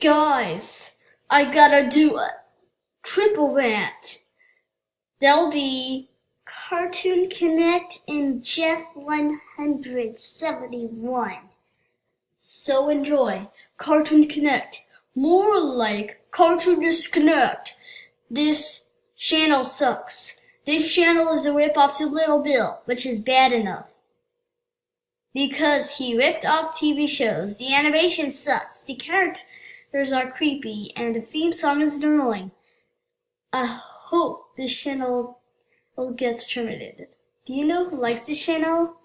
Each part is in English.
Guys, I gotta do a triple rant. There'll be Cartoon Connect and Jeff 171. So enjoy Cartoon Connect. More like Cartoon Disconnect. This channel sucks. This channel is a ripoff to Little Bill, which is bad enough. Because he ripped off TV shows. The animation sucks. The characters are creepy, and the theme song is annoying. I hope this channel gets terminated. Do you know who likes this channel?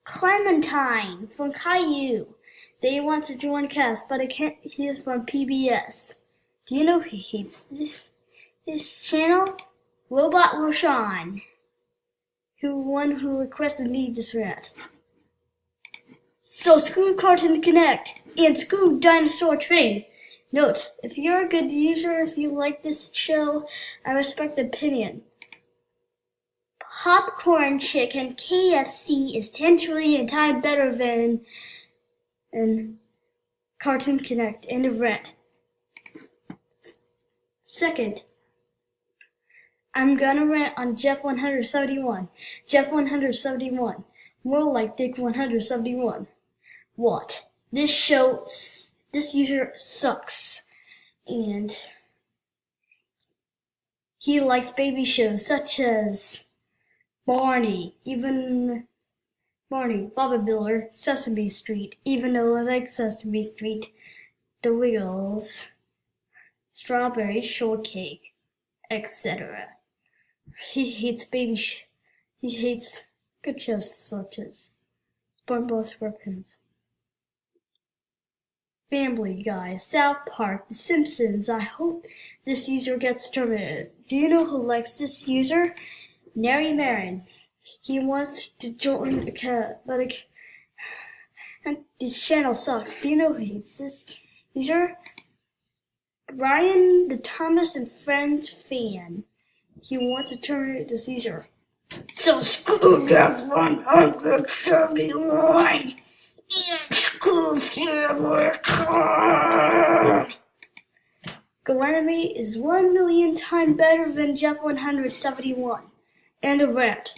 Clementine from Caillou. They want to join cast, but he is from PBS. Do you know who hates this channel? Robot Roshan, who requested me this rant. So screw Cartoon Connect and screw Dinosaur Train. Note, if you're a good user, if you like this show, I respect the opinion. Popcorn Chicken KFC is 10 trillion times better than Cartoon Connect and the rant. Second, I'm gonna rant on Jeff 171. Jeff 171. More like Dick 171. What? This user sucks. And he likes baby shows such as Barney, Bobby Miller, Sesame Street, even though I like Sesame Street, The Wiggles, Strawberry Shortcake, etc. He hates he hates good shows such as SpongeBob SquarePants, Family Guy, South Park, The Simpsons. I hope this user gets terminated. Do you know who likes this user? Nary Marin. He wants to join a cat, but and this channel sucks. Do you know who hates this user? Brian, the Thomas and Friends fan. He wants to terminate this user. So screw Jeff 171 and screw Family Guy. Galanemy is 1 million times better than Jeff 171. End of rant.